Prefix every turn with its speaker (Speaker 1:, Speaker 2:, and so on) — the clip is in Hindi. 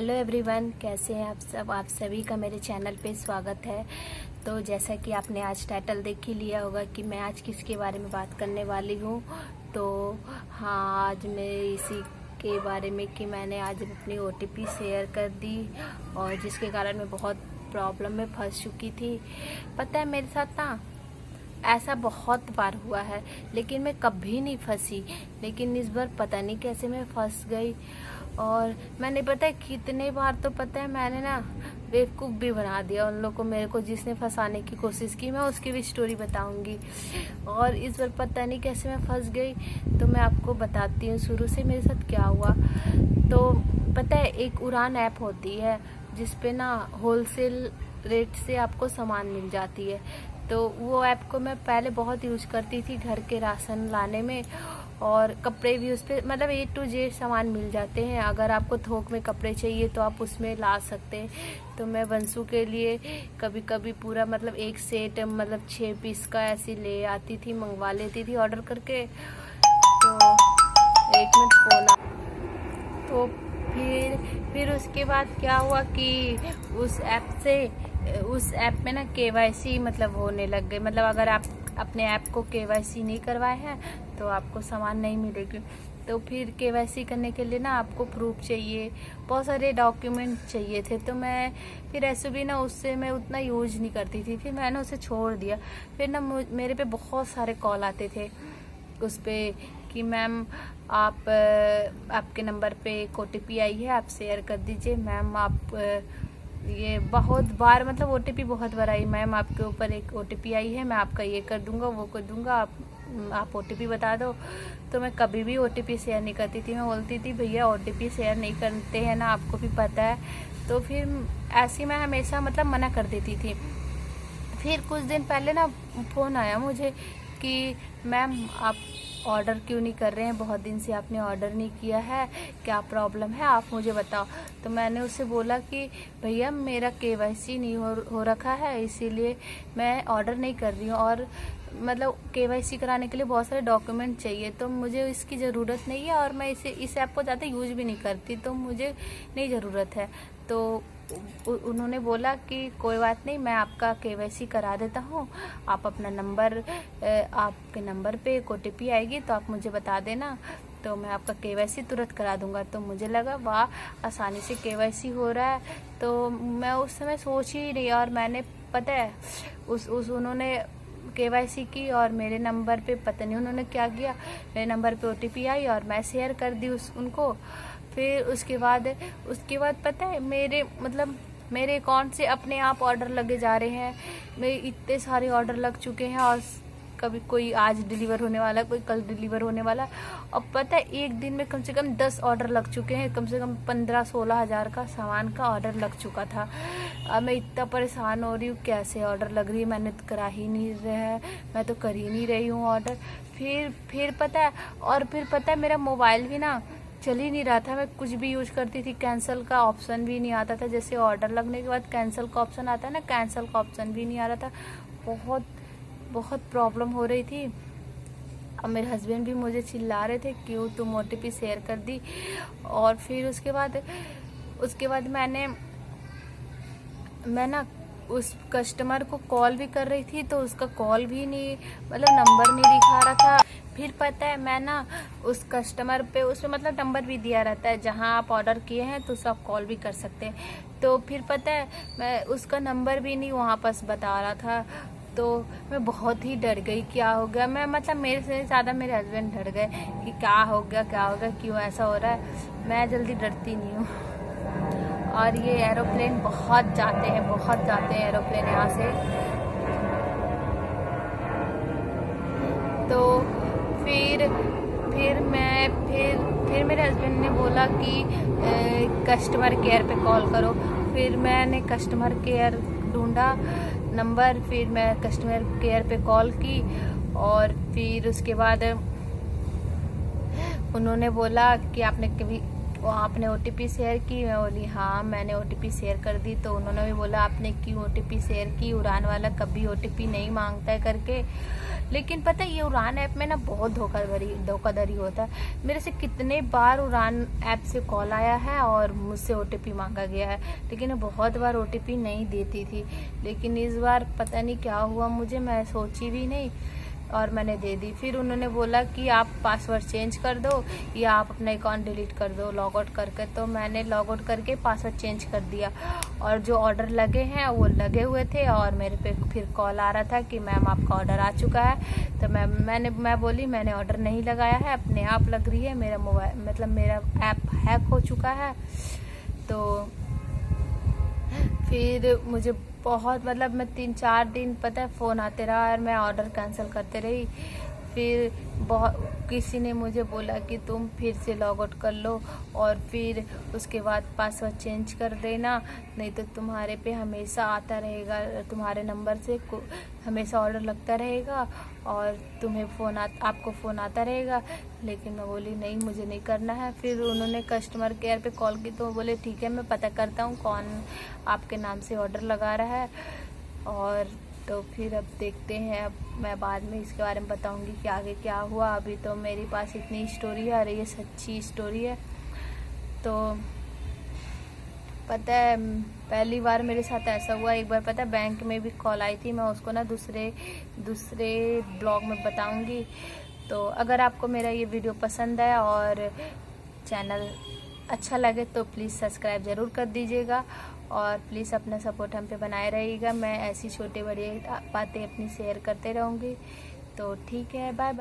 Speaker 1: हेलो एवरीवन, कैसे हैं आप सब। आप सभी का मेरे चैनल पे स्वागत है। तो जैसा कि आपने आज टाइटल देख ही लिया होगा कि मैं आज किसके बारे में बात करने वाली हूँ। तो हाँ, आज मैं इसी के बारे में कि मैंने आज अपनी OTP शेयर कर दी और जिसके कारण मैं बहुत प्रॉब्लम में फंस चुकी थी। पता है, मेरे साथ ना ऐसा बहुत बार हुआ है लेकिन मैं कभी नहीं फंसी, लेकिन इस बार पता नहीं कैसे मैं फंस गई। और मैंने पता है कितने बार, तो पता है मैंने ना बेवकूफ़ भी बना दिया उन लोगों को, मेरे को जिसने फंसाने की कोशिश की। मैं उसकी भी स्टोरी बताऊंगी। और इस बार पता नहीं कैसे मैं फंस गई, तो मैं आपको बताती हूँ शुरू से मेरे साथ क्या हुआ। तो पता है, एक उड़ान ऐप होती है जिसपे ना होलसेल रेट से आपको सामान मिल जाती है। तो वो ऐप को मैं पहले बहुत यूज करती थी घर के राशन लाने में, और कपड़े भी उस पर मतलब A to Z सामान मिल जाते हैं। अगर आपको थोक में कपड़े चाहिए तो आप उसमें ला सकते हैं। तो मैं बंसू के लिए कभी कभी पूरा मतलब एक सेट मतलब 6 पीस का ऐसे ले आती थी, मंगवा लेती थी ऑर्डर करके। तो एक मिनट फोन आ, तो फिर उसके बाद क्या हुआ कि उस ऐप में ना KYC मतलब होने लग गए। मतलब अगर आप अपने ऐप को KYC नहीं करवाए हैं तो आपको सामान नहीं मिलेगी। तो फिर KYC करने के लिए ना आपको प्रूफ चाहिए, बहुत सारे डॉक्यूमेंट चाहिए थे। तो मैं फिर ऐसे भी ना उससे मैं उतना यूज नहीं करती थी, फिर मैंने उसे छोड़ दिया। फिर ना मेरे पे बहुत सारे कॉल आते थे उस पर कि मैम आपके नंबर पे एक OTP आई है, आप शेयर कर दीजिए। मैम आप ये बहुत बार मतलब OTP बहुत बार आई, मैम आपके ऊपर एक OTP आई है, मैं आपका ये कर दूंगा वो कर दूंगा, आप OTP बता दो। तो मैं कभी भी OTP शेयर नहीं करती थी। मैं बोलती थी भैया OTP शेयर नहीं करते हैं ना, आपको भी पता है। तो फिर ऐसी मैं हमेशा मतलब मना कर देती थी। फिर कुछ दिन पहले ना फ़ोन आया मुझे कि मैम आप ऑर्डर क्यों नहीं कर रहे हैं, बहुत दिन से आपने ऑर्डर नहीं किया है, क्या प्रॉब्लम है आप मुझे बताओ। तो मैंने उससे बोला कि भैया मेरा KYC नहीं हो रखा है, इसीलिए मैं ऑर्डर नहीं कर रही हूँ। और मतलब KYC कराने के लिए बहुत सारे डॉक्यूमेंट चाहिए, तो मुझे इसकी ज़रूरत नहीं है और मैं इस ऐप को ज़्यादा यूज भी नहीं करती, तो मुझे नहीं ज़रूरत है। तो उन्होंने बोला कि कोई बात नहीं, मैं आपका KYC करा देता हूँ। आप अपना नंबर, आपके नंबर पे एक OTP आएगी तो आप मुझे बता देना, तो मैं आपका KYC तुरंत करा दूंगा। तो मुझे लगा वाह, आसानी से KYC हो रहा है। तो मैं उस समय सोच ही रही, और मैंने पता है उन्होंने KYC की और मेरे नंबर पे पता नहीं उन्होंने क्या किया, मेरे नंबर पे OTP आई और मैं शेयर कर दी उनको। फिर उसके बाद पता है मेरे अकाउंट से अपने आप ऑर्डर लगे जा रहे हैं। मेरे इतने सारे ऑर्डर लग चुके हैं, और कभी कोई आज डिलीवर होने वाला, कोई कल डिलीवर होने वाला। और पता है एक दिन में कम से कम 10 ऑर्डर लग चुके हैं, कम से कम 15-16 हज़ार का सामान का ऑर्डर लग चुका था। अब मैं इतना परेशान हो रही हूँ, कैसे ऑर्डर लग रही है, मैंने तो करा ही नहीं रहा है, मैं तो कर ही नहीं रही हूँ ऑर्डर। फिर पता है मेरा मोबाइल भी ना चल ही नहीं रहा था। मैं कुछ भी यूज करती थी, कैंसिल का ऑप्शन भी नहीं आता था। जैसे ऑर्डर लगने के बाद कैंसिल का ऑप्शन आता है ना, कैंसिल का ऑप्शन भी नहीं आ रहा था। बहुत प्रॉब्लम हो रही थी। अब मेरे हस्बैंड भी मुझे चिल्ला रहे थे क्यों तुम OTP शेयर कर दी। और फिर उसके बाद मैं ना उस कस्टमर को कॉल भी कर रही थी, तो उसका कॉल भी नहीं, मतलब नंबर नहीं दिखा रहा था। फिर पता है मैं ना उस कस्टमर पे, उसमें मतलब नंबर भी दिया रहता है जहां आप ऑर्डर किए हैं, तो उससे आप कॉल भी कर सकते हैं। तो फिर पता है मैं उसका नंबर भी नहीं वहां पास बता रहा था। तो मैं बहुत ही डर गई, क्या हो गया। मैं मतलब मेरे से ज़्यादा मेरे हस्बैंड डर गए कि क्या हो गया, क्यों ऐसा हो रहा है। मैं जल्दी डरती नहीं हूँ। और ये एरोप्लेन बहुत जाते हैं एरोप्लेन यहाँ से। तो फिर मेरे हस्बैंड ने बोला कि कस्टमर केयर पे कॉल करो। फिर मैंने कस्टमर केयर ढूंढा नंबर, फिर मैं कस्टमर केयर पे कॉल की। और फिर उसके बाद उन्होंने बोला कि आपने वो आपने OTP शेयर की? मैं बोली हाँ मैंने OTP शेयर कर दी। तो उन्होंने भी बोला आपने क्यों OTP शेयर की, उड़ान वाला कभी OTP नहीं मांगता है करके। लेकिन पता है ये उड़ान ऐप में ना बहुत धोखाधड़ी होता है। मेरे से कितने बार उड़ान ऐप से कॉल आया है और मुझसे OTP मांगा गया है, लेकिन बहुत बार OTP नहीं देती थी। लेकिन इस बार पता नहीं क्या हुआ मुझे, मैं सोची भी नहीं और मैंने दे दी। फिर उन्होंने बोला कि आप पासवर्ड चेंज कर दो या आप अपना अकाउंट डिलीट कर दो लॉग आउट करके। तो मैंने लॉग आउट करके पासवर्ड चेंज कर दिया और जो ऑर्डर लगे हैं वो लगे हुए थे और मेरे पे फिर कॉल आ रहा था कि मैम आपका ऑर्डर आ चुका है। तो मैं बोली मैंने ऑर्डर नहीं लगाया है, अपने आप लग रही है, मेरा मोबाइल मतलब मेरा ऐप हैक हो चुका है। तो फिर मुझे बहुत मतलब मैं 3-4 दिन पता है फ़ोन आते रहा और मैं ऑर्डर कैंसिल करते रही। फिर बहुत किसी ने मुझे बोला कि तुम फिर से लॉग आउट कर लो और फिर उसके बाद पासवर्ड चेंज कर देना, नहीं तो तुम्हारे पे हमेशा आता रहेगा, तुम्हारे नंबर से हमेशा ऑर्डर लगता रहेगा और तुम्हें आपको फ़ोन आता रहेगा। लेकिन मैं बोली नहीं मुझे नहीं करना है। फिर उन्होंने कस्टमर केयर पे कॉल की तो बोले ठीक है मैं पता करता हूँ कौन आपके नाम से ऑर्डर लगा रहा है। और तो फिर अब देखते हैं, अब मैं बाद में इसके बारे में बताऊंगी कि आगे क्या हुआ। अभी तो मेरे पास इतनी स्टोरी है और ये सच्ची स्टोरी है। तो पता है पहली बार मेरे साथ ऐसा हुआ। एक बार पता है बैंक में भी कॉल आई थी, मैं उसको ना दूसरे ब्लॉग में बताऊंगी। तो अगर आपको मेरा ये वीडियो पसंद है और चैनल अच्छा लगे तो प्लीज़ सब्सक्राइब ज़रूर कर दीजिएगा और प्लीज़ अपना सपोर्ट हम पे बनाए रहिएगा। मैं ऐसी छोटे बड़े बातें अपनी शेयर करते रहूँगी। तो ठीक है, बाय बाय।